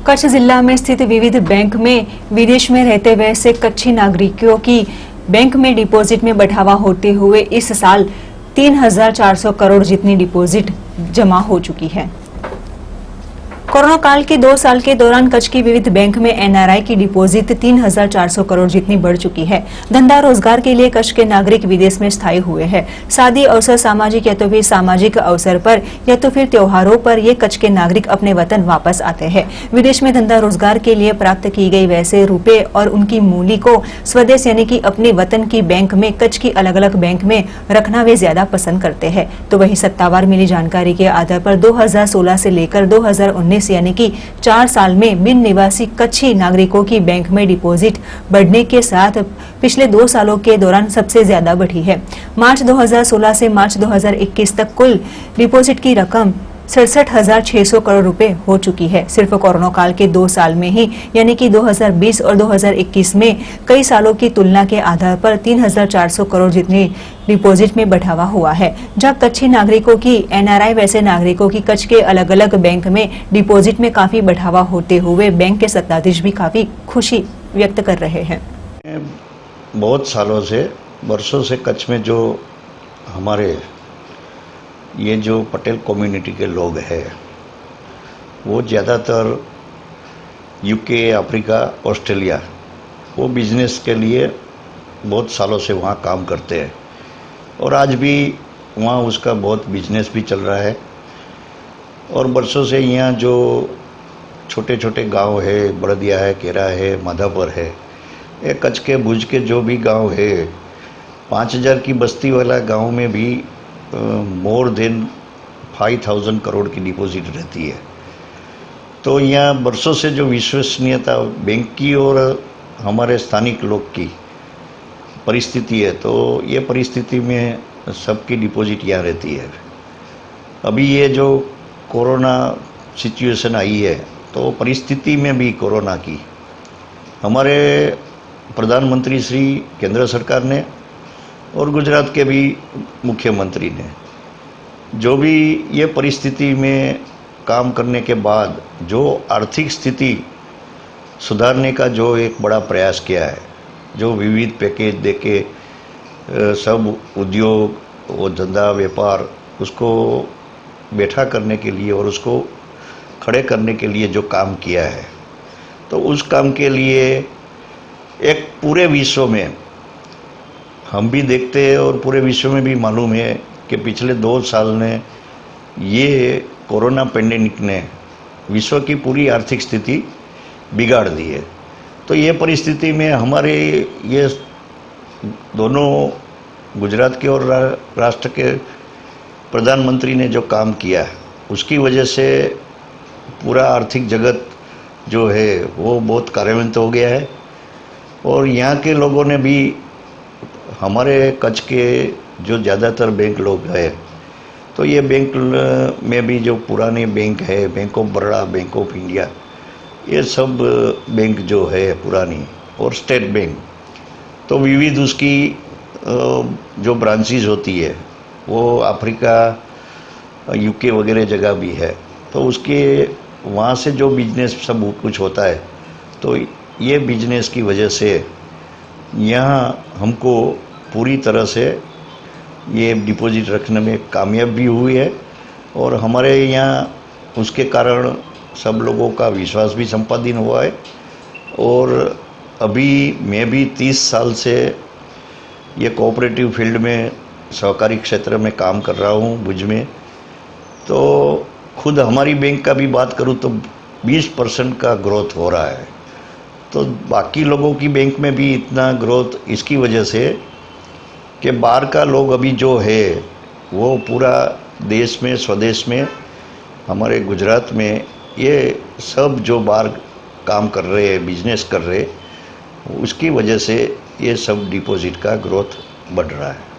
कच्छ जिला में स्थित विविध बैंक में विदेश में रहते हुए से कच्छी नागरिकों की बैंक में डिपॉजिट में बढ़ावा होते हुए इस साल 3,400 करोड़ जितनी डिपॉजिट जमा हो चुकी है। कोरोना काल के 2 साल के दौरान कच्छ की विविध बैंक में एनआरआई की डिपॉजिट 3,400 करोड़ जितनी बढ़ चुकी है। धंधा रोजगार के लिए कच्छ के नागरिक विदेश में स्थायी हुए हैं। शादी अवसर, सामाजिक या तो फिर सामाजिक अवसर पर या तो फिर त्योहारों पर ये कच्छ के नागरिक अपने वतन वापस आते हैं। विदेश में धंधा रोजगार के लिए प्राप्त की गई वैसे रुपए और उनकी मूली को स्वदेश यानी कि अपने वतन की बैंक में कच्छ की अलग अलग बैंक में रखना वे ज्यादा पसंद करते हैं। तो वही सत्तावार मिली जानकारी के आधार पर 2016 से लेकर 2019 यानी कि 4 साल में बिन निवासी कच्छी नागरिकों की बैंक में डिपॉजिट बढ़ने के साथ पिछले 2 सालों के दौरान सबसे ज्यादा बढ़ी है। मार्च 2016 से मार्च 2021 तक कुल डिपॉजिट की रकम 67,600 करोड़ रुपए हो चुकी है। सिर्फ कोरोना काल के 2 साल में ही यानी कि 2020 और 2021 में कई सालों की तुलना के आधार पर 3,400 करोड़ जितनी डिपॉजिट में बढ़ावा हुआ है। जब कच्छी नागरिकों की एनआरआई वैसे नागरिकों की कच्छ के अलग अलग बैंक में डिपॉजिट में काफी बढ़ावा होते हुए बैंक के सत्ताधीश भी काफी खुशी व्यक्त कर रहे हैं। बहुत सालों से वर्षों से कच्छ में जो हमारे ये जो पटेल कम्युनिटी के लोग हैं वो ज़्यादातर यूके, अफ्रीका, ऑस्ट्रेलिया वो बिजनेस के लिए बहुत सालों से वहाँ काम करते हैं और आज भी वहाँ उसका बहुत बिजनेस भी चल रहा है। और वर्षों से यहाँ जो छोटे छोटे गांव है, बड़दिया है, केरा है, माधापुर है, ये कच्छ के भुज के जो भी गांव है 5,000 की बस्ती वाला गांव में भी मोर देन 5,000 करोड़ की डिपॉजिट रहती है। तो यहाँ वर्षों से जो विश्वसनीयता बैंक की और हमारे स्थानिक लोग की परिस्थिति है, तो ये परिस्थिति में सबकी डिपॉजिट यहाँ रहती है। अभी ये जो कोरोना सिचुएशन आई है तो परिस्थिति में भी कोरोना की हमारे प्रधानमंत्री श्री केंद्र सरकार ने और गुजरात के भी मुख्यमंत्री ने जो भी ये परिस्थिति में काम करने के बाद जो आर्थिक स्थिति सुधारने का जो एक बड़ा प्रयास किया है, जो विविध पैकेज देके सब उद्योग और धंधा व्यापार उसको बैठा करने के लिए और उसको खड़े करने के लिए जो काम किया है, तो उस काम के लिए एक पूरे विश्व में हम भी देखते हैं और पूरे विश्व में भी मालूम है कि पिछले 2 साल ने ये कोरोना पैंडेमिक ने विश्व की पूरी आर्थिक स्थिति बिगाड़ दी है। तो ये परिस्थिति में हमारे ये दोनों गुजरात के और राष्ट्र के प्रधानमंत्री ने जो काम किया है उसकी वजह से पूरा आर्थिक जगत जो है वो बहुत कार्यान्वित हो गया है। और यहाँ के लोगों ने भी हमारे कच्छ के जो ज़्यादातर बैंक लोग हैं, तो ये बैंक में भी जो पुराने बैंक है, bank of Baroda, bank of India, ये सब बैंक जो है पुरानी और स्टेट बैंक, तो विविध उसकी जो ब्रांचेज होती है वो अफ्रीका, यूके वगैरह जगह भी है। तो उसके वहाँ से जो बिजनेस सब कुछ होता है, तो ये बिजनेस की वजह से यहाँ हमको पूरी तरह से ये डिपॉजिट रखने में कामयाब भी हुई है और हमारे यहाँ उसके कारण सब लोगों का विश्वास भी संपादन हुआ है। और अभी मैं भी 30 साल से ये कोऑपरेटिव फील्ड में सहकारी क्षेत्र में काम कर रहा हूँ भुज में। तो खुद हमारी बैंक का भी बात करूँ तो 20% का ग्रोथ हो रहा है। तो बाकी लोगों की बैंक में भी इतना ग्रोथ इसकी वजह से कि बाहर का लोग अभी जो है वो पूरा देश में, स्वदेश में, हमारे गुजरात में ये सब जो बाहर काम कर रहे हैं, बिजनेस कर रहे हैं, उसकी वजह से ये सब डिपॉजिट का ग्रोथ बढ़ रहा है।